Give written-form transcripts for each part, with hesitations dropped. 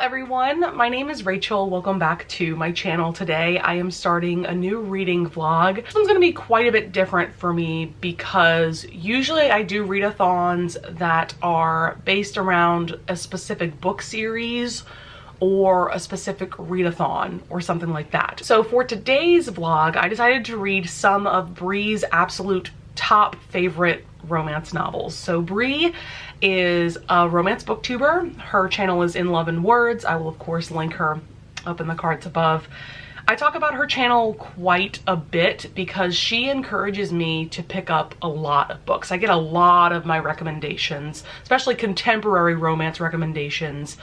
everyone, my name is Rachel. Welcome back to my channel. Today I am starting a new reading vlog. This one's going to be quite a bit different for me because usually I do readathons that are based around a specific book series or a specific readathon or something like that. So for today's vlog, I decided to read some of Bree's absolute top favorite romance novels. So Bree is a romance booktuber. Her channel is In Love and Words. I will of course link her up in the cards above. I talk about her channel quite a bit because she encourages me to pick up a lot of books. I get a lot of my recommendations, especially contemporary romance recommendations,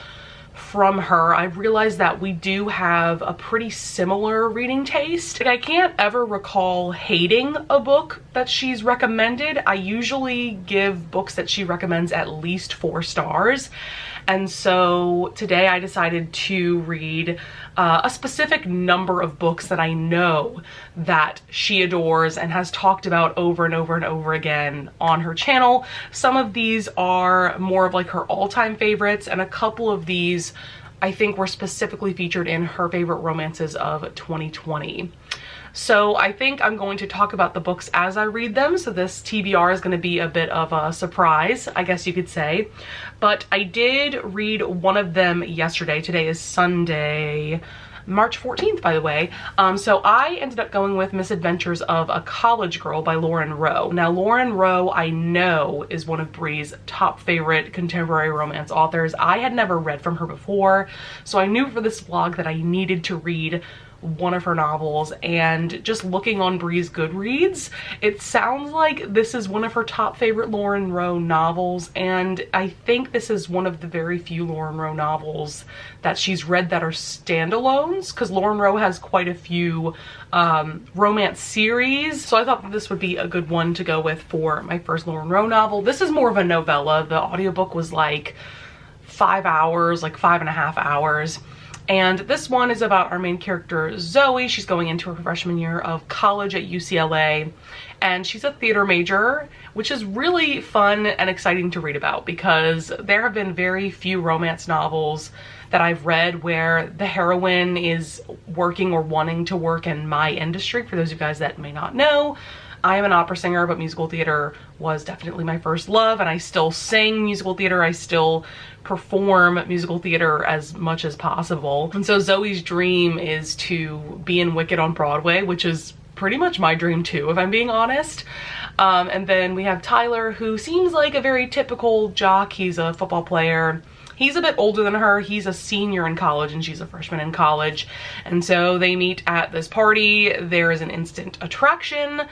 from her. I've realized that we do have a pretty similar reading taste. Like, I can't ever recall hating a book that she's recommended. I usually give books that she recommends at least 4 stars. And so today I decided to read a specific number of books that I know that she adores and has talked about over and over and over again on her channel. Some of these are more of like her all-time favorites, and a couple of these I think were specifically featured in her favorite romances of 2020. So I think I'm going to talk about the books as I read them. So this TBR is going to be a bit of a surprise, I guess you could say. But I did read one of them yesterday. Today is Sunday, March 14th, by the way. So I ended up going with Misadventures of a College Girl by Lauren Rowe. Now, Lauren Rowe, I know, is one of Bree's top favorite contemporary romance authors. I had never read from her before, so I knew for this vlog that I needed to read one of her novels. And just looking on Bree's Goodreads, it sounds like this is one of her top favorite Lauren Rowe novels, and I think this is one of the very few Lauren Rowe novels that she's read that are standalones, because Lauren Rowe has quite a few romance series, so I thought that this would be a good one to go with for my first Lauren Rowe novel. This is more of a novella. The audiobook was like 5 hours, like 5.5 hours. And this one is about our main character, Zoe. She's going into her freshman year of college at UCLA, and she's a theater major, which is really fun and exciting to read about because there have been very few romance novels that I've read where the heroine is working or wanting to work in my industry. For those of you guys that may not know, I am an opera singer, but musical theater was definitely my first love, and I still sing musical theater. I still perform musical theater as much as possible. And so Zoe's dream is to be in Wicked on Broadway, which is pretty much my dream too, if I'm being honest. And then we have Tyler, who seems like a very typical jock. He's a football player. He's a bit older than her. He's a senior in college and she's a freshman in college. And so they meet at this party. There is an instant attraction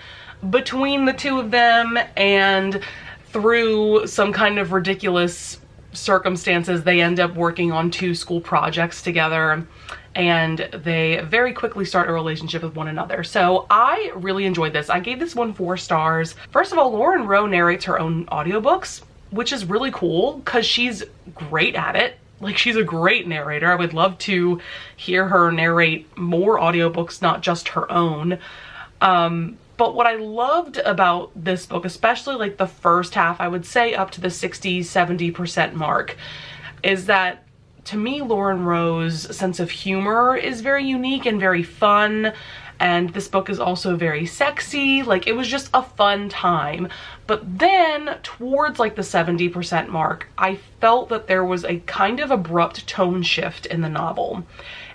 between the two of them, and through some kind of ridiculous circumstances, they end up working on 2 school projects together, and they very quickly start a relationship with one another. So I really enjoyed this. I gave this one 4 stars. First of all, Lauren Rowe narrates her own audiobooks, which is really cool because she's great at it. Like, she's a great narrator. I would love to hear her narrate more audiobooks, not just her own. But what I loved about this book, especially like the first half, I would say up to the 60-70% mark, is that to me, Lauren Rowe's sense of humor is very unique and very fun. And this book is also very sexy. Like, it was just a fun time. But then towards like the 70% mark, I felt that there was a kind of abrupt tone shift in the novel,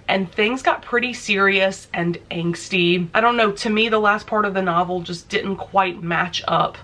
and things got pretty serious and angsty. I don't know, to me the last part of the novel just didn't quite match up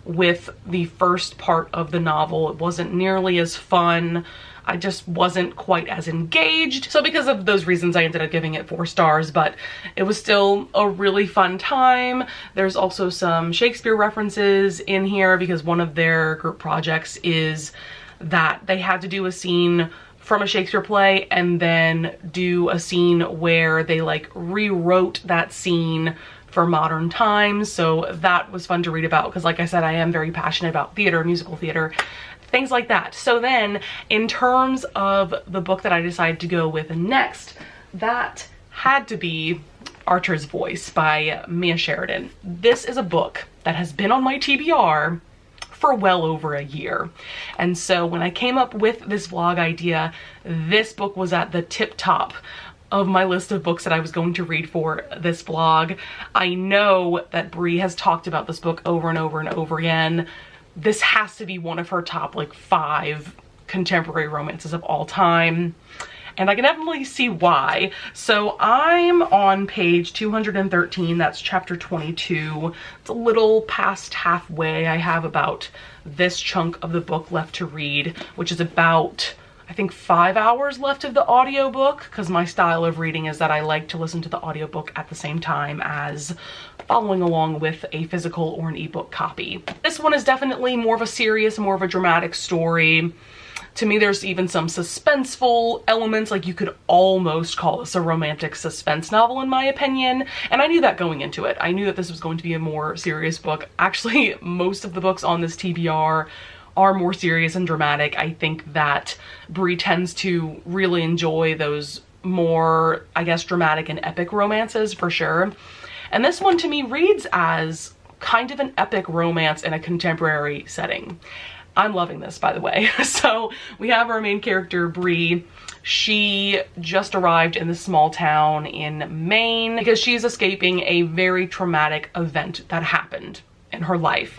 with the first part of the novel. It wasn't nearly as fun. I just wasn't quite as engaged. So because of those reasons, I ended up giving it 4 stars, but it was still a really fun time. There's also some Shakespeare references in here because one of their group projects is that they had to do a scene from a Shakespeare play and then do a scene where they like rewrote that scene for modern times. So that was fun to read about because, like I said, I am very passionate about theater, musical theater, things like that. So then in terms of the book that I decided to go with next, that had to be Archer's Voice by Sheridan. This is a book that has been on my TBR for well over a year. And so when I came up with this vlog idea, this book was at the tip top of my list of books that I was going to read for this vlog. I know that Brie has talked about this book over and over and over again. This has to be one of her top like 5 contemporary romances of all time. And I can definitely see why. So I'm on page 213, that's chapter 22. It's a little past halfway. I have about this chunk of the book left to read, which is about, I think, 5 hours left of the audiobook, because my style of reading is that I like to listen to the audiobook at the same time as following along with a physical or an ebook copy. This one is definitely more of a serious, more of a dramatic story. To me, there's even some suspenseful elements, like you could almost call this a romantic suspense novel in my opinion. And I knew that going into it. I knew that this was going to be a more serious book. Actually, most of the books on this TBR are more serious and dramatic. I think that Brie tends to really enjoy those more, I guess, dramatic and epic romances for sure. And this one to me reads as kind of an epic romance in a contemporary setting. I'm loving this, by the way. So we have our main character, Brie. She just arrived in this small town in Maine because she's escaping a very traumatic event that happened in her life.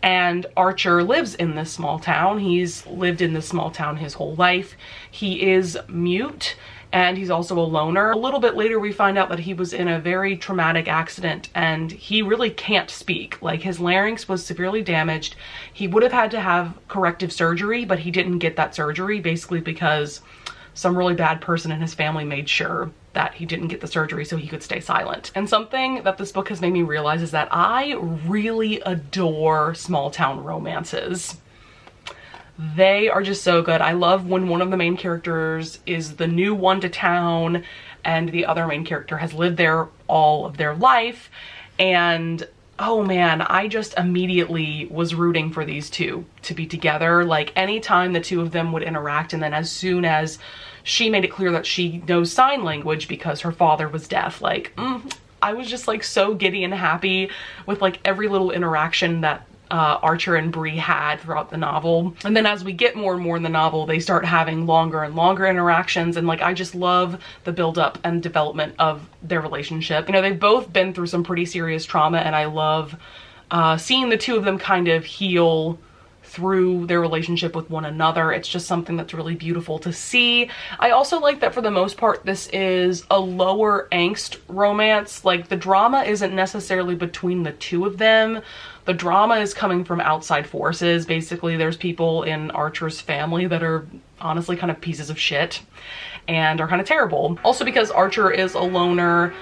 And Archer lives in this small town. He's lived in this small town his whole life. He is mute, and he's also a loner. A little bit later, we find out that he was in a very traumatic accident and he really can't speak. Like, his larynx was severely damaged. He would have had to have corrective surgery, but he didn't get that surgery, basically because some really bad person in his family made sure that he didn't get the surgery so he could stay silent. And something that this book has made me realize is that I really adore small town romances. They are just so good. I love when one of the main characters is the new one to town and the other main character has lived there all of their life. And oh man, I just immediately was rooting for these two to be together. Like, anytime the two of them would interact, and then as soon as she made it clear that she knows sign language because her father was deaf, like, I was just like so giddy and happy with like every little interaction that Archer and Brie had throughout the novel. And then as we get more and more in the novel, they start having longer and longer interactions, and like, I just love the build-up and development of their relationship. You know, they've both been through some pretty serious trauma, and I love seeing the two of them kind of heal through their relationship with one another. It's just something that's really beautiful to see. I also like that for the most part, this is a lower angst romance. Like, the drama isn't necessarily between the two of them. The drama is coming from outside forces. Basically, there's people in Archer's family that are honestly kind of pieces of shit and are kind of terrible. Also, because Archer is a loner,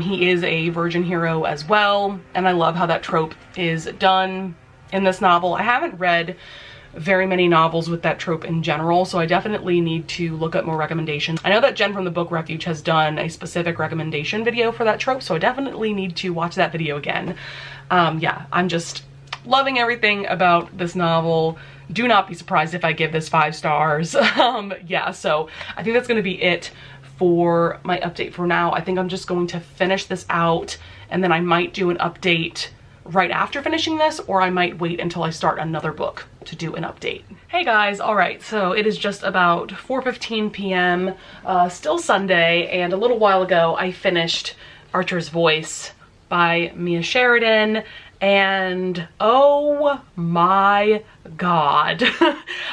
he is a virgin hero as well. And I love how that trope is done in this novel. I haven't read very many novels with that trope in general, so I definitely need to look up more recommendations. I know that Jen from the Book Refuge has done a specific recommendation video for that trope, so I definitely need to watch that video again. Yeah, I'm just loving everything about this novel. Do not be surprised if I give this 5 stars. Yeah, so I think that's gonna be it for my update for now. I think I'm just going to finish this out, and then I might do an update right after finishing this, or I might wait until I start another book to do an update. Hey guys, all right, so it is just about 4:15 p.m. Still Sunday, and a little while ago I finished Archer's Voice by Mia Sheridan, and oh my god.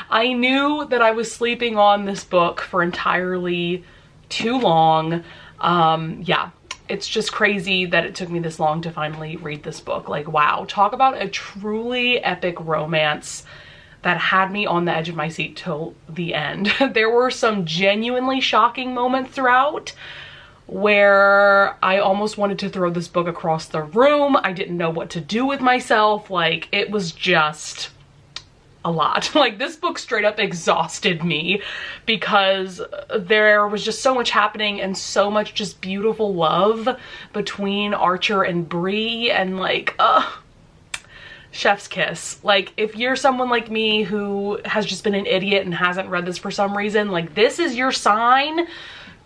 I knew that I was sleeping on this book for entirely too long. Yeah. It's just crazy that it took me this long to finally read this book. Like, wow, talk about a truly epic romance that had me on the edge of my seat till the end. There were some genuinely shocking moments throughout where I almost wanted to throw this book across the room. I didn't know what to do with myself. Like, it was just a lot. Like, this book straight up exhausted me because there was just so much happening and so much just beautiful love between Archer and Brie, and like, chef's kiss. Like, if you're someone like me who has just been an idiot and hasn't read this for some reason, like, this is your sign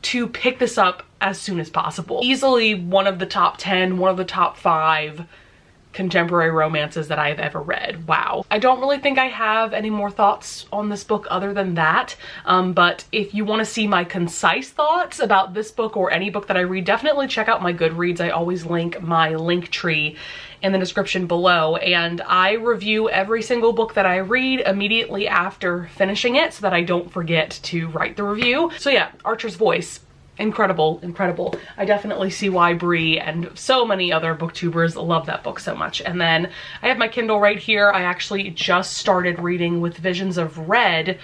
to pick this up as soon as possible. Easily one of the top 10, one of the top 5 contemporary romances that I've ever read. Wow. I don't really think I have any more thoughts on this book other than that, but if you want to see my concise thoughts about this book or any book that I read, definitely check out my Goodreads. I always link my link tree in the description below, and I review every single book that I read immediately after finishing it so that I don't forget to write the review. So yeah, Archer's Voice. Incredible, incredible. I definitely see why Bree and so many other booktubers love that book so much. And then I have my Kindle right here. I actually just started reading With Visions of Red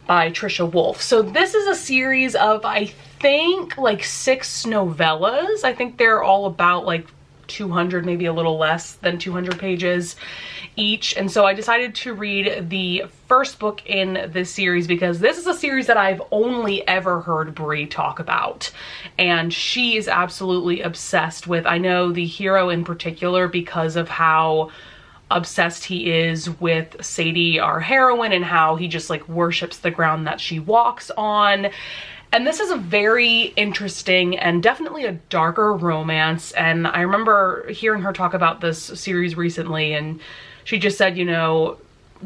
by Trisha Wolfe. So this is a series of, I think, like 6 novellas. I think they're all about like 200, maybe a little less than 200 pages each. And so I decided to read the first book in this series because this is a series that I've only ever heard Bree talk about, and she is absolutely obsessed with. I know the hero in particular because of how obsessed he is with Sadie, our heroine, and how he just like worships the ground that she walks on. And this is a very interesting and definitely a darker romance. And I remember hearing her talk about this series recently, and she just said, you know,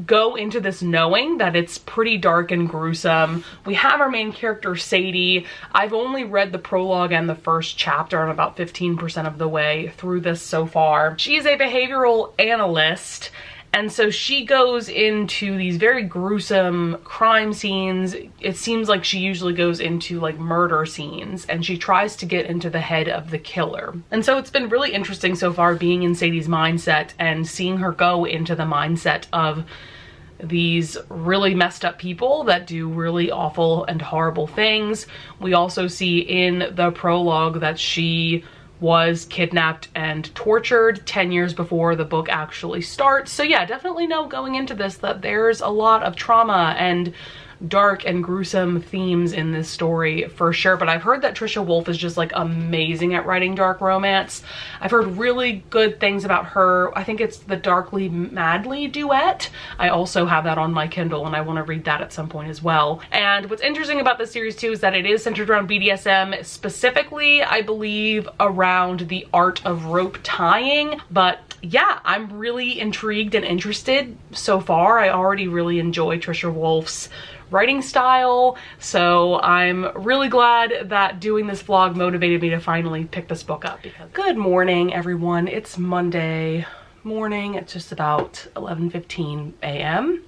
go into this knowing that it's pretty dark and gruesome. We have our main character, Sadie. I've only read the prologue and the first chapter. I'm about 15% of the way through this so far. She's a behavioral analyst, and so she goes into these very gruesome crime scenes. It seems like she usually goes into like murder scenes, and she tries to get into the head of the killer. And so it's been really interesting so far being in Sadie's mindset and seeing her go into the mindset of these really messed up people that do really awful and horrible things. We also see in the prologue that she was kidnapped and tortured 10 years before the book actually starts. So yeah, definitely know going into this that there's a lot of trauma and dark and gruesome themes in this story for sure. But I've heard that Trisha Wolfe is just like amazing at writing dark romance. I've heard really good things about her. I think it's the Darkly Madly duet. I also have that on my Kindle, and I want to read that at some point as well. And what's interesting about this series too is that it is centered around BDSM, specifically I believe around the art of rope tying. But yeah, I'm really intrigued and interested so far. I already really enjoy Trisha Wolfe's writing style, so I'm really glad that doing this vlog motivated me to finally pick this book up. Good morning, everyone. It's Monday morning. It's just about 11:15 a.m.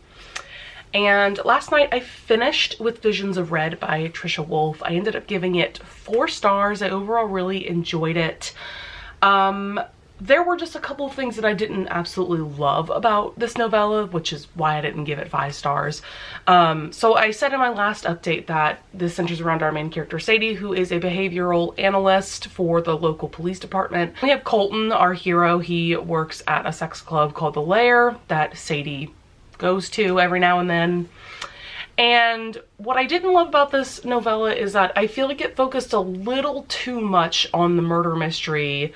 And last night I finished With Visions of Red by Trisha Wolfe. I ended up giving it 4 stars. I overall really enjoyed it. There were just a couple of things that I didn't absolutely love about this novella, which is why I didn't give it 5 stars. So I said in my last update that this centers around our main character, Sadie, who is a behavioral analyst for the local police department. We have Colton, our hero. He works at a sex club called The Lair that Sadie goes to every now and then. And what I didn't love about this novella is that I feel like it focused a little too much on the murder mystery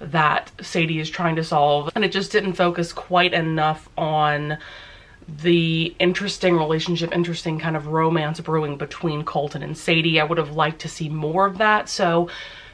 that Sadie is trying to solve, and it just didn't focus quite enough on the interesting relationship, interesting kind of romance brewing between Colton and Sadie. I would have liked to see more of that. So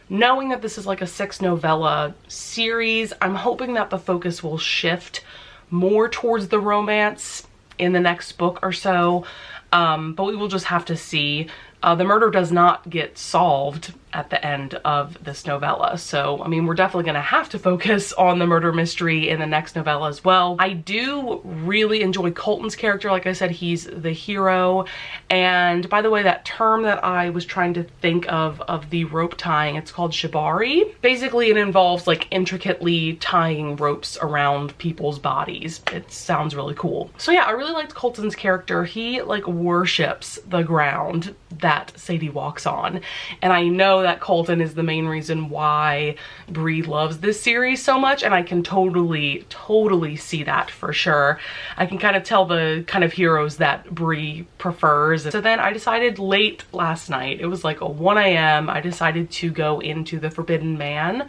knowing that this is like a 6 novella series, I'm hoping that the focus will shift more towards the romance in the next book or so, but we will just have to see. The murder does not get solved at the end of this novella. So, I mean, we're definitely gonna have to focus on the murder mystery in the next novella as well. I do really enjoy Colton's character. Like I said, he's the hero. And by the way, that term that I was trying to think of the rope tying, it's called shibari. Basically, it involves like intricately tying ropes around people's bodies. It sounds really cool. So yeah, I really liked Colton's character. He like worships the ground that Sadie walks on. And I know that Colton is the main reason why Bree loves this series so much, and I can totally see that for sure. I can kind of tell the kind of heroes that Bree prefers. So then I decided late last night, it was like a 1 a.m., I decided to go into The Forbidden Man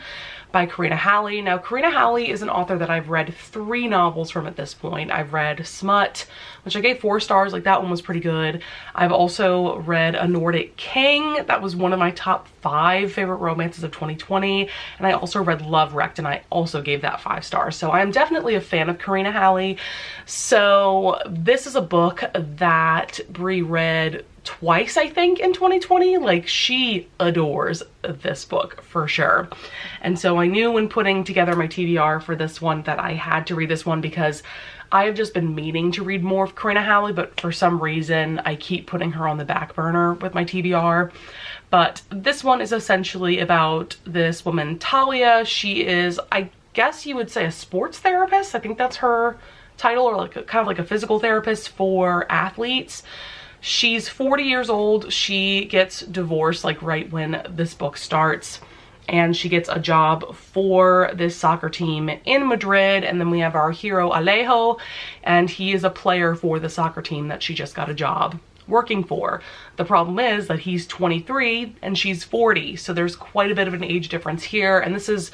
by Karina Halley. Now, Karina Halley is an author that I've read 3 novels from at this point. I've read Smut, which I gave 4 stars, like that one was pretty good. I've also read Nordic King. That was one of my top 5 favorite romances of 2020. And I also read Love Wrecked, and I also gave that 5 stars. So I am definitely a fan of Karina Halley. So this is a book that Brie read twice, I think, in 2020. Like, she adores this book for sure. And so I knew when putting together my TBR for this one that I had to read this one, because I have just been meaning to read more of Karina Halley, but for some reason I keep putting her on the back burner with my TBR. But this one is essentially about this woman, Talia. She is, I guess you would say, a sports therapist. I think that's her title, or like kind of like a physical therapist for athletes. She's 40 years old. She gets divorced like right when this book starts, and she gets a job for this soccer team in Madrid. And then we have our hero Alejo, and he is a player for the soccer team that she just got a job working for. The problem is that he's 23 and she's 40, so there's quite a bit of an age difference here, and this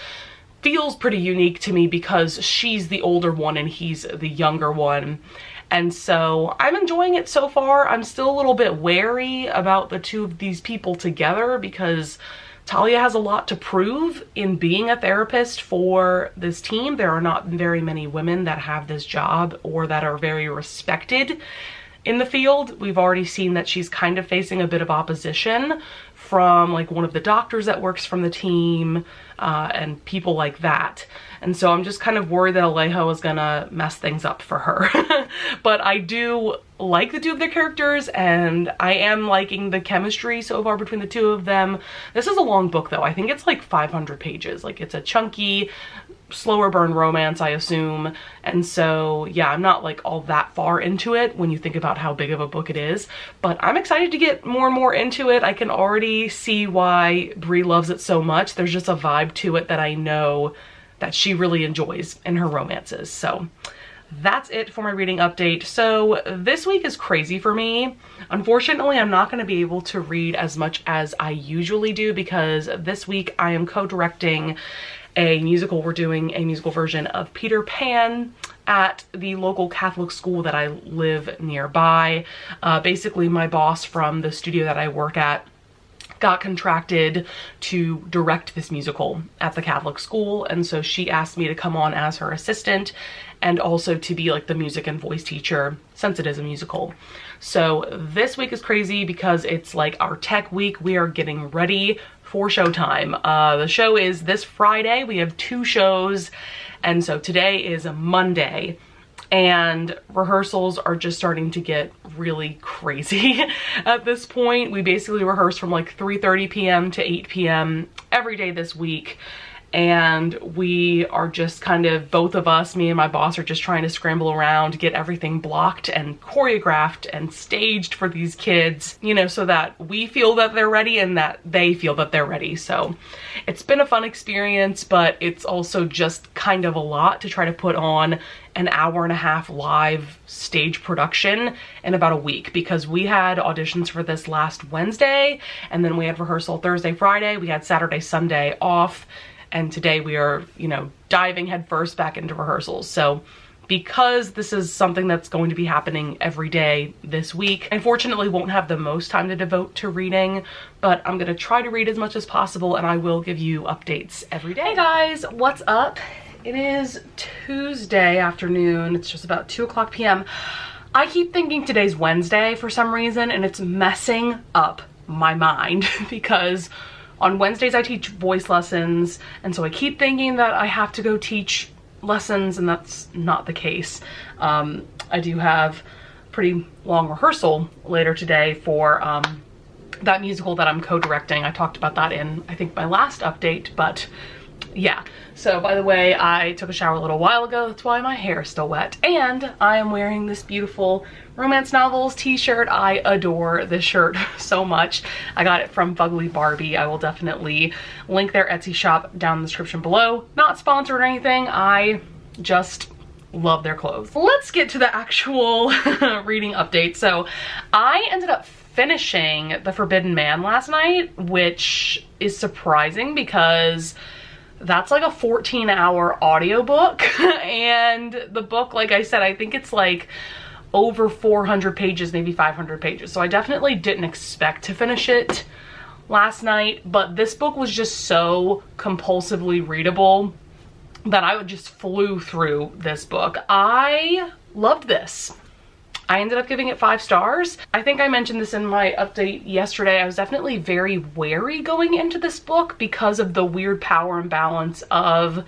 feels pretty unique to me because she's the older one and he's the younger one. And so I'm enjoying it so far. I'm still a little bit wary about the two of these people together because Talia has a lot to prove in being a therapist for this team. There are not very many women that have this job or that are very respected in the field. We've already seen that she's kind of facing a bit of opposition from like one of the doctors that works from the team and people like that. And so I'm just kind of worried that Alejo is gonna mess things up for her. But I do like the two of their characters, and I am liking the chemistry so far between the two of them. This is a long book though. I think it's like 500 pages. Like, it's a chunky, slower burn romance, I assume. And so yeah, I'm not like all that far into it when you think about how big of a book it is, but I'm excited to get more and more into it. I can already see why Brie loves it so much. There's just a vibe to it that I know that she really enjoys in her romances. So that's it for my reading update. So this week is crazy for me. Unfortunately, I'm not going to be able to read as much as I usually do because this week I am co-directing a musical. We're doing a musical version of Peter Pan at the local Catholic school that I live nearby. Basically, my boss from the studio that I work at got contracted to direct this musical at the Catholic school, and so she asked me to come on as her assistant and also to be like the music and voice teacher since it is a musical. So this week is crazy because it's like our tech week. We are getting ready for showtime. The show is this Friday. We have 2 shows, and so today is a Monday, and rehearsals are just starting to get really crazy at this point. We basically rehearse from like 3:30 p.m. to 8 p.m. every day this week, and we are just kind of, both of us, me and my boss, are just trying to scramble around to get everything blocked and choreographed and staged for these kids, you know, so that we feel that they're ready and that they feel that they're ready. So it's been a fun experience, but it's also just kind of a lot to try to put on an hour-and-a-half live stage production in about a week, because we had auditions for this last Wednesday, and then we had rehearsal Thursday, Friday, we had Saturday, Sunday off, and today we are, you know, diving headfirst back into rehearsals. So because this is something that's going to be happening every day this week, I unfortunately won't have the most time to devote to reading, but I'm gonna try to read as much as possible, and I will give you updates every day. Hey guys, what's up? It is Tuesday afternoon. It's just about 2:00 p.m. I keep thinking today's Wednesday for some reason, and it's messing up my mind because on Wednesdays I teach voice lessons, and so I keep thinking that I have to go teach lessons, and that's not the case. I do have pretty long rehearsal later today for that musical that I'm co-directing. I talked about that in, I think, my last update, but yeah. So by the way, I took a shower a little while ago. That's why my hair is still wet. And I am wearing this beautiful Romance Novels t-shirt. I adore this shirt so much. I got it from Fugly Barbie. I will definitely link their Etsy shop down in the description below. Not sponsored or anything. I just love their clothes. Let's get to the actual reading update. So I ended up finishing The Forbidden Man last night, which is surprising because that's like a 14-hour audiobook. And the book, like I said, I think it's like over 400 pages, maybe 500 pages. So I definitely didn't expect to finish it last night, but this book was just so compulsively readable that I just flew through this book. I loved this. I ended up giving it 5 stars. I think I mentioned this in my update yesterday. I was definitely very wary going into this book because of the weird power imbalance of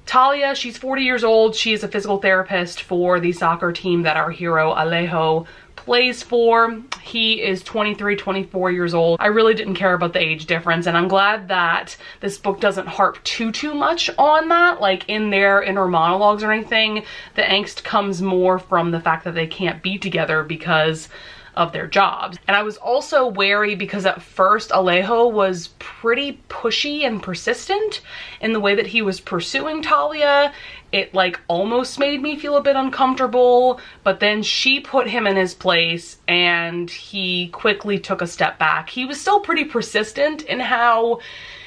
Talia. She's 40 years old. She is a physical therapist for the soccer team that our hero Alejo plays for. He is 23, 24 years old. I really didn't care about the age difference, and I'm glad that this book doesn't harp too much on that, like in their inner monologues or anything. The angst comes more from the fact that they can't be together because of their jobs. And I was also wary because at first Alejo was pretty pushy and persistent in the way that he was pursuing Talia. It like almost made me feel a bit uncomfortable, but then she put him in his place and he quickly took a step back. He was still pretty persistent in how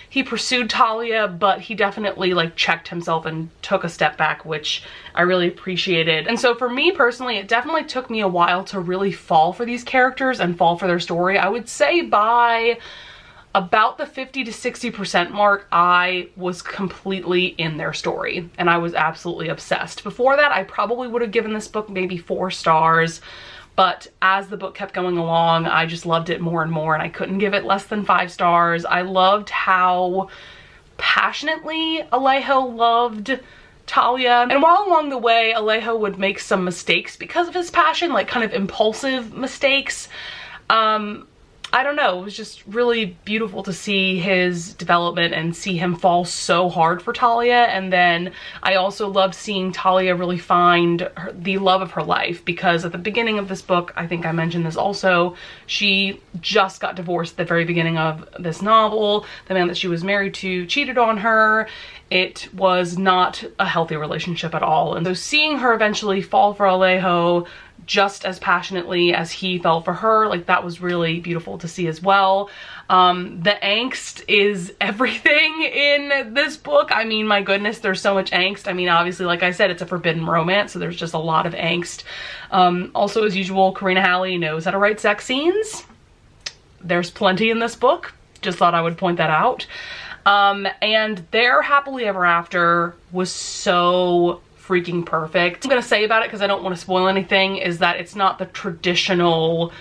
he pursued Talia, but he definitely like checked himself and took a step back, which I really appreciated. And so for me personally, it definitely took me a while to really fall for these characters and fall for their story. I would say by about the 50 to 60% mark, I was completely in their story and I was absolutely obsessed. Before that, I probably would have given this book maybe 4 stars. But as the book kept going along, I just loved it more and more, and I couldn't give it less than 5 stars. I loved how passionately Alejo loved Talia. And while along the way, Alejo would make some mistakes because of his passion, like kind of impulsive mistakes, I don't know, it was just really beautiful to see his development and see him fall so hard for Talia. And then I also loved seeing Talia really find the love of her life, because at the beginning of this book, I think I mentioned this also, she just got divorced at the very beginning of this novel. The man that she was married to cheated on her. It was not a healthy relationship at all. And so seeing her eventually fall for Alejo just as passionately as he fell for her, like that was really beautiful to see as well. The angst is everything in this book. I mean, my goodness, there's so much angst. I mean, obviously, like I said, it's a forbidden romance, so there's just a lot of angst. Also, as usual, Karina Halley knows how to write sex scenes. There's plenty in this book. Just thought I would point that out. And their happily ever after was so freaking perfect. I'm gonna say about it, because I don't want to spoil anything, is that it's not the traditional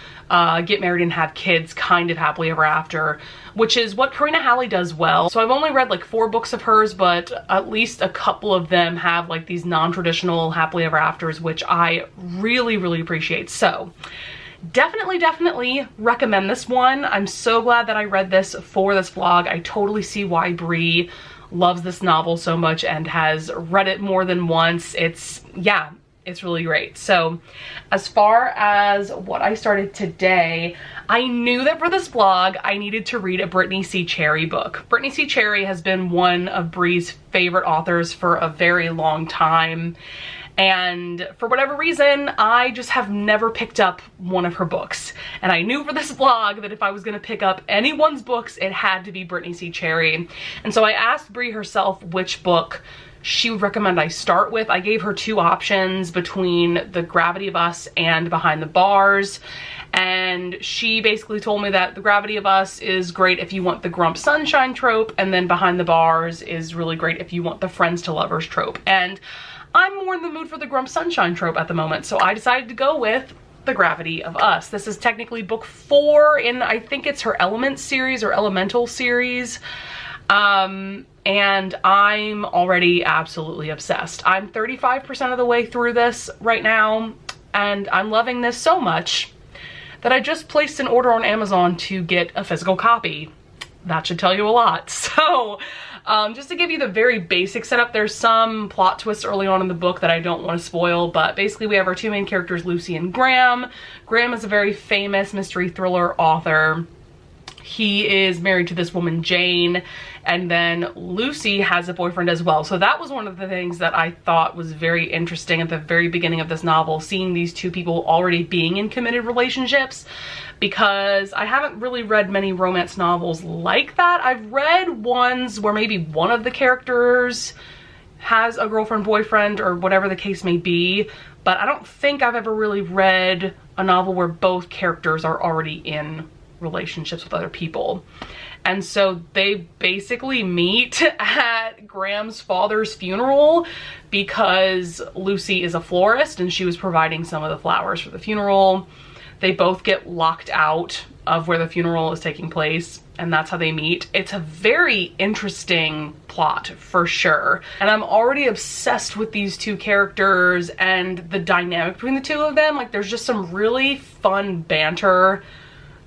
get married and have kids kind of happily ever after, which is what Karina Halley does well. So I've only read like 4 books of hers, but at least a couple of them have like these non-traditional happily ever afters, which I really, really appreciate. So definitely recommend this one. I'm so glad that I read this for this vlog. I totally see why Bree loves this novel so much and has read it more than once. It's really great. So as far as what I started today, I knew that for this vlog, I needed to read a Britney C. Cherry book. Britney C. Cherry has been one of Bree's favorite authors for a very long time. And for whatever reason, I just have never picked up one of her books. And I knew for this vlog that if I was gonna pick up anyone's books, it had to be Britney C. Cherry. And so I asked Bree herself which book she would recommend I start with. I gave her 2 options between The Gravity of Us and Behind the Bars. And she basically told me that The Gravity of Us is great if you want the grump sunshine trope, and then Behind the Bars is really great if you want the friends to lovers trope. And I'm more in the mood for the grump sunshine trope at the moment, so I decided to go with The Gravity of Us. This is technically book 4 in, I think it's her Elements series or Elemental series. And I'm already absolutely obsessed. I'm 35% of the way through this right now, and I'm loving this so much that I just placed an order on Amazon to get a physical copy. That should tell you a lot. So just to give you the very basic setup, there's some plot twists early on in the book that I don't want to spoil, but basically we have our 2 main characters, Lucy and Graham. Graham is a very famous mystery thriller author. He is married to this woman, Jane, and then Lucy has a boyfriend as well. So that was one of the things that I thought was very interesting at the very beginning of this novel, seeing these 2 people already being in committed relationships, because I haven't really read many romance novels like that. I've read ones where maybe one of the characters has a girlfriend, boyfriend, or whatever the case may be, but I don't think I've ever really read a novel where both characters are already in relationships with other people. And so they basically meet at Graham's father's funeral because Lucy is a florist and she was providing some of the flowers for the funeral. They both get locked out of where the funeral is taking place, and that's how they meet. It's a very interesting plot for sure. And I'm already obsessed with these two characters and the dynamic between the two of them. Like, there's just some really fun banter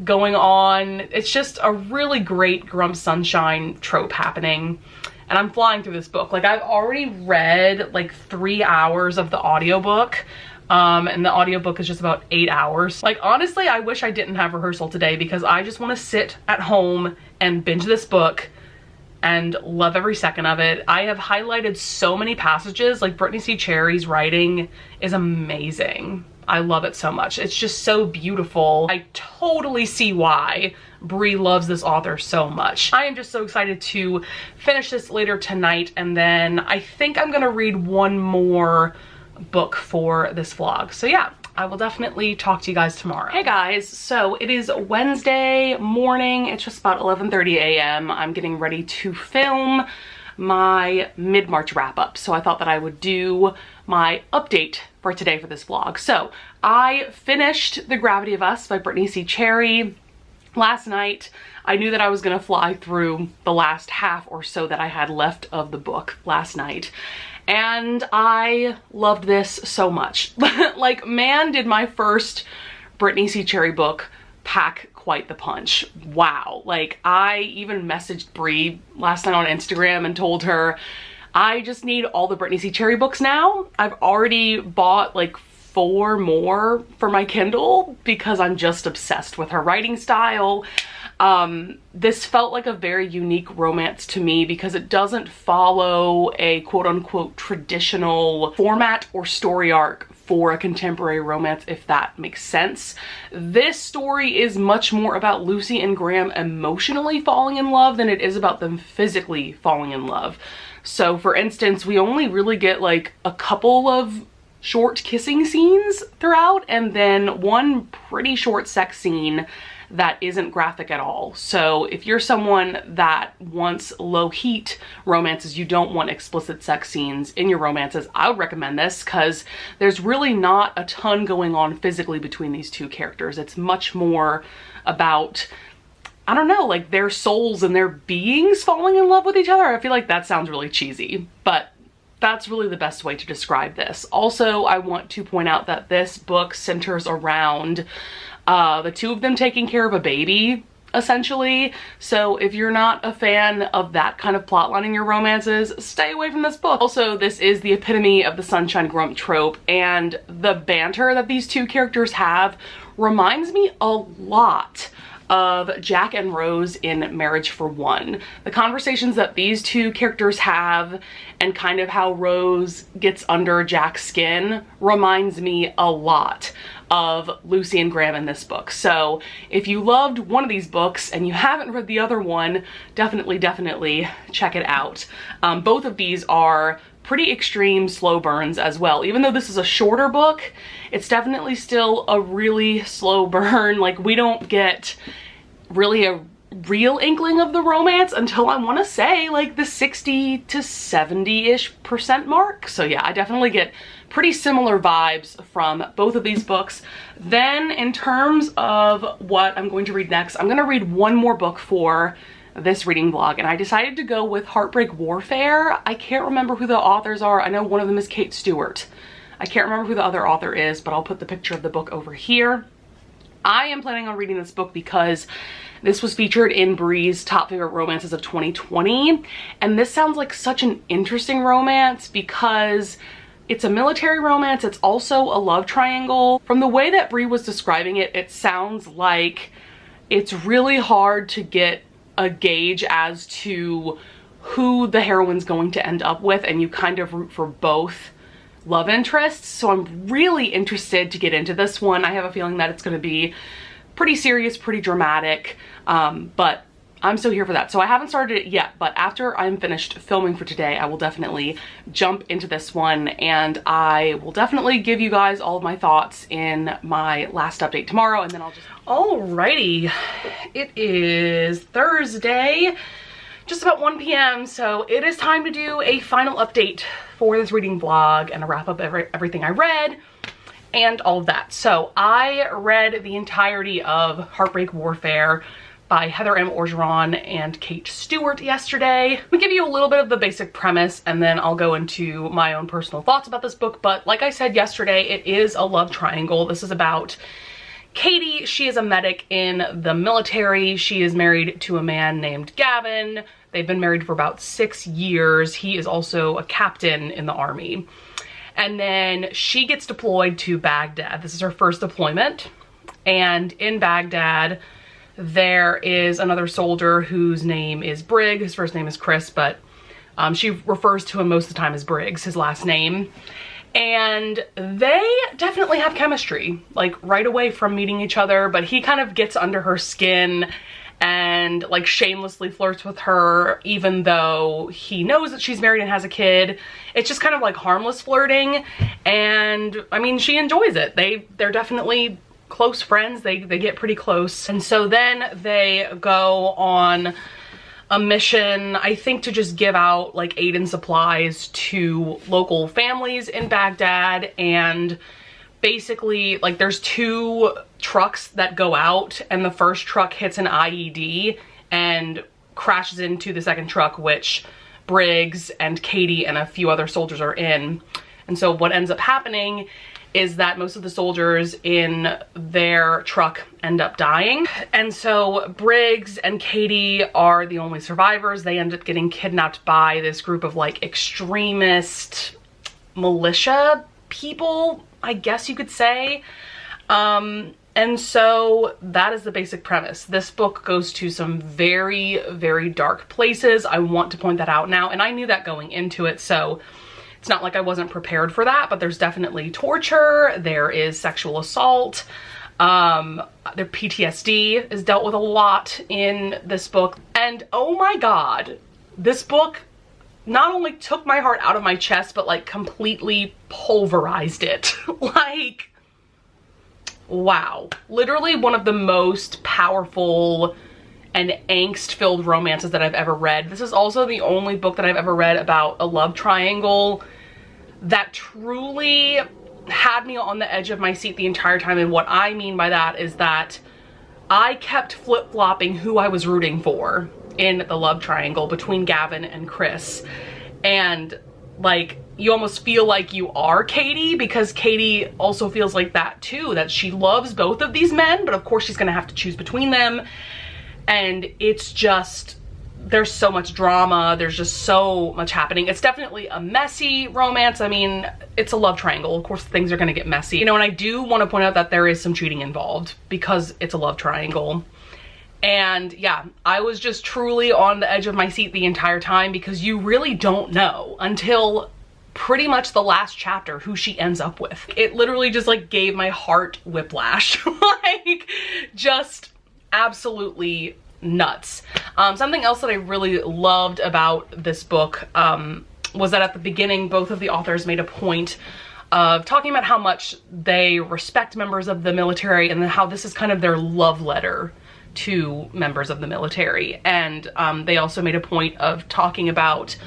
going on. It's just a really great Grump Sunshine trope happening. And I'm flying through this book. Like, I've already read like 3 hours of the audiobook. And the audiobook is just about 8 hours. Like, honestly, I wish I didn't have rehearsal today because I just want to sit at home and binge this book and love every second of it. I have highlighted so many passages. Like, Britney C. Cherry's writing is amazing. I love it so much. It's just so beautiful. I totally see why Brie loves this author so much. I am just so excited to finish this later tonight, and then I think I'm gonna read one more book for this vlog. So yeah, I will definitely talk to you guys tomorrow. Hey guys, so it is Wednesday morning. It's just about 11:30 a.m. I'm getting ready to film my mid-March wrap-up. So I thought that I would do my update for today for this vlog. So I finished The Gravity of Us by Britney C. Cherry last night. I knew that I was gonna fly through the last half or so that I had left of the book last night. And I loved this so much. Like, man, did my first Britney C. Cherry book pack quite the punch. Wow. Like, I even messaged Brie last night on Instagram and told her, I just need all the Britney C. Cherry books now. I've already bought like 4 more for my Kindle because I'm just obsessed with her writing style. This felt like a very unique romance to me because it doesn't follow a quote-unquote traditional format or story arc for a contemporary romance, if that makes sense. This story is much more about Lucy and Graham emotionally falling in love than it is about them physically falling in love. So for instance, we only really get like a couple of short kissing scenes throughout, and then one pretty short sex scene that isn't graphic at all. So if you're someone that wants low heat romances, you don't want explicit sex scenes in your romances, I would recommend this because there's really not a ton going on physically between these two characters. It's much more about, I don't know, like their souls and their beings falling in love with each other. I feel like that sounds really cheesy, but that's really the best way to describe this. Also, I want to point out that this book centers around the two of them taking care of a baby, essentially. So if you're not a fan of that kind of plotline in your romances, stay away from this book. Also, this is the epitome of the Sunshine Grump trope, and the banter that these two characters have reminds me a lot of Jack and Rose in Marriage for One. The conversations that these two characters have and kind of how Rose gets under Jack's skin reminds me a lot of Lucy and Graham in this book. So if you loved one of these books and you haven't read the other one, definitely check it out. Both of these are pretty extreme slow burns as well. Even though this is a shorter book, it's definitely still a really slow burn. Like, we don't get really a real inkling of the romance until I want to say like the 60 to 70-ish% mark. So yeah, I definitely get pretty similar vibes from both of these books. Then in terms of what I'm going to read next, I'm going to read one more book for this reading vlog, and I decided to go with Heartbreak Warfare. I can't remember who the authors are. I know one of them is Kate Stewart. I can't remember who the other author is, but I'll put the picture of the book over here. I am planning on reading this book because this was featured in Brie's top favorite romances of 2020. And this sounds like such an interesting romance because it's a military romance. It's also a love triangle. From the way that Brie was describing it, it sounds like it's really hard to get a gauge as to who the heroine's going to end up with, and you kind of root for both love interests. So I'm really interested to get into this one. I have a feeling that it's going to be pretty serious, pretty dramatic, but I'm still here for that. So I haven't started it yet, but after I'm finished filming for today, I will definitely jump into this one, and I will definitely give you guys all of my thoughts in my last update tomorrow, and then I'll just... Alrighty, it is Thursday, just about 1 p.m. So it is time to do a final update for this reading vlog and a wrap up everything I read and all of that. So I read the entirety of Heartbreak Warfare by Heather M. Orgeron and Kate Stewart yesterday. I'm gonna give you a little bit of the basic premise and then I'll go into my own personal thoughts about this book. But like I said yesterday, it is a love triangle. This is about Katie. She is a medic in the military. She is married to a man named Gavin. They've been married for about 6 years. He is also a captain in the army. And then she gets deployed to Baghdad. This is her first deployment. And in Baghdad, there is another soldier whose name is Briggs. His first name is Chris, but she refers to him most of the time as Briggs, his last name. And they definitely have chemistry, like right away from meeting each other, but he kind of gets under her skin and like shamelessly flirts with her even though he knows that she's married and has a kid. It's just kind of like harmless flirting, and I mean, she enjoys it. They're definitely close friends. They get pretty close. And so then they go on a mission, I think, to just give out like aid and supplies to local families in Baghdad. And basically, like, there's 2 trucks that go out, and the first truck hits an IED and crashes into the second truck, which Briggs and Katie and a few other soldiers are in. And so what ends up happening is that most of the soldiers in their truck end up dying. And so Briggs and Katie are the only survivors. They end up getting kidnapped by this group of like extremist militia people, I guess you could say. And so that is the basic premise. This book goes to some very, very dark places. I want to point that out now, and I knew that going into it, so it's not like I wasn't prepared for that, but there's definitely torture, there is sexual assault, their PTSD is dealt with a lot in this book. And oh my god, this book not only took my heart out of my chest, but like completely pulverized it. Like, wow. Literally one of the most powerful and angst-filled romances that I've ever read. This is also the only book that I've ever read about a love triangle that truly had me on the edge of my seat the entire time. And what I mean by that is that I kept flip-flopping who I was rooting for in the love triangle between Gavin and Chris. And like, you almost feel like you are Katie, because Katie also feels like that too, that she loves both of these men, but of course she's gonna have to choose between them. And it's just, there's so much drama, there's just so much happening. It's definitely a messy romance. I mean, it's a love triangle, of course things are gonna get messy. You know, and I do want to point out that there is some cheating involved because it's a love triangle. And yeah, I was just truly on the edge of my seat the entire time, because you really don't know until pretty much the last chapter who she ends up with. It literally just like gave my heart whiplash. Like, just absolutely nuts. Something else that I really loved about this book was that at the beginning, both of the authors made a point of talking about how much they respect members of the military, and how this is kind of their love letter to members of the military. And they also made a point of talking about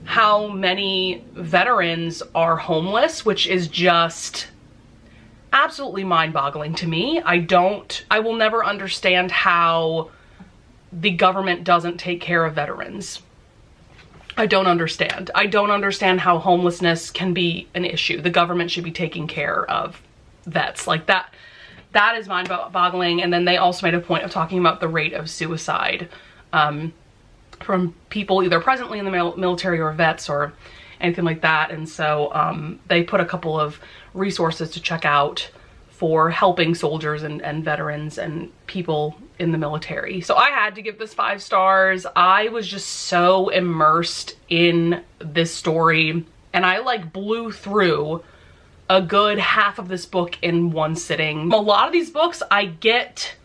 how many veterans are homeless, which is just absolutely mind-boggling to me. I will never understand how the government doesn't take care of veterans. I don't understand. I don't understand how homelessness can be an issue. The government should be taking care of vets like that. That is mind-boggling. And then they also made a point of talking about the rate of suicide from people either presently in the military or vets or anything like that. And so they put a couple of resources to check out for helping soldiers and veterans and people in the military. So I had to give this 5 stars. I was just so immersed in this story, and I like blew through a good half of this book in one sitting. A lot of these books I get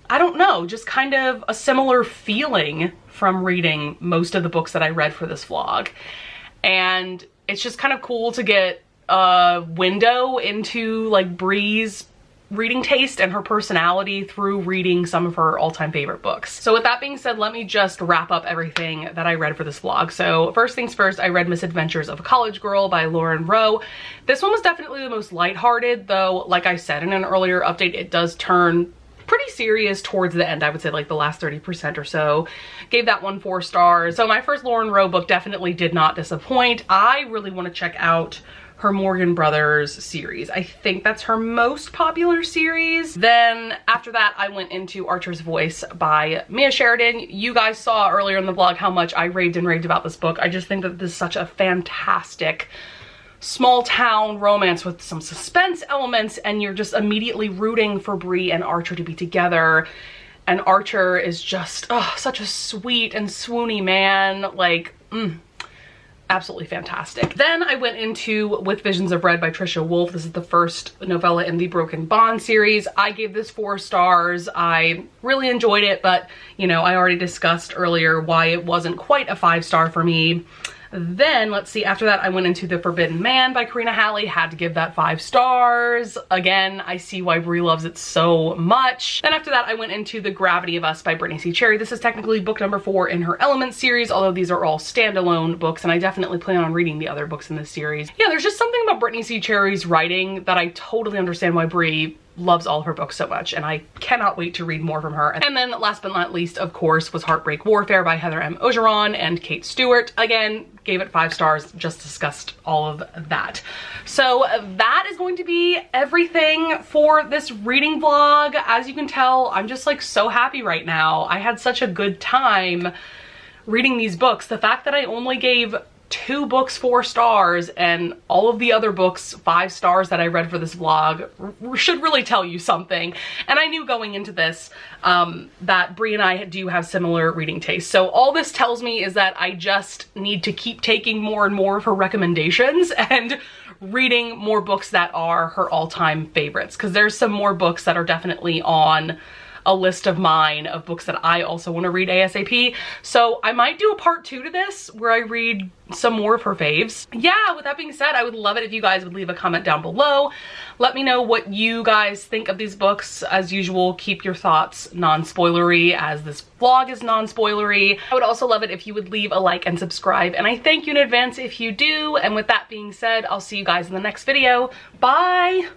I don't know, just kind of a similar feeling from reading most of the books that I read for this vlog. And it's just kind of cool to get a window into like Brie's reading taste and her personality through reading some of her all-time favorite books. So with that being said, let me just wrap up everything that I read for this vlog. So first things first, I read Misadventures of a College Girl by Lauren Rowe. This one was definitely the most lighthearted, though, like I said in an earlier update, it does turn pretty serious towards the end. I would say like the last 30% or so. Gave that one 4 stars. So my first Lauren Rowe book definitely did not disappoint. I really want to check out her Morgan Brothers series. I think that's her most popular series. Then after that, I went into Archer's Voice by Mia Sheridan. You guys saw earlier in the vlog how much I raved and raved about this book. I just think that this is such a fantastic small town romance with some suspense elements, and you're just immediately rooting for Brie and Archer to be together. And Archer is just, oh, such a sweet and swoony man. Like, absolutely fantastic. Then I went into With Visions of Red by Trisha Wolfe. This is the first novella in the Broken Bond series. I gave this 4 stars. I really enjoyed it, but you know, I already discussed earlier why it wasn't quite a 5-star for me. Then, let's see, after that I went into The Forbidden Man by Karina Halley. Had to give that 5 stars. Again, I see why Brie loves it so much. Then after that I went into The Gravity of Us by Brittany C. Cherry. This is technically book number 4 in her Elements series, although these are all standalone books, and I definitely plan on reading the other books in this series. Yeah, there's just something about Brittany C. Cherry's writing that I totally understand why Brie loves all of her books so much, and I cannot wait to read more from her. And then last but not least, of course, was Heartbreak Warfare by Heather M. Ogeron and Kate Stewart. Again, gave it 5 stars, just discussed all of that. So that is going to be everything for this reading vlog. As you can tell, I'm just like so happy right now. I had such a good time reading these books. The fact that I only gave 2 books 4 stars and all of the other books 5 stars that I read for this vlog should really tell you something. And I knew going into this that Brie and I do have similar reading tastes. So all this tells me is that I just need to keep taking more and more of her recommendations and reading more books that are her all-time favorites, because there's some more books that are definitely on a list of mine of books that I also want to read ASAP. So I might do a part 2 to this where I read some more of her faves. Yeah, with that being said, I would love it if you guys would leave a comment down below. Let me know what you guys think of these books. As usual, keep your thoughts non-spoilery, as this vlog is non-spoilery. I would also love it if you would leave a like and subscribe, and I thank you in advance if you do. And with that being said, I'll see you guys in the next video. Bye!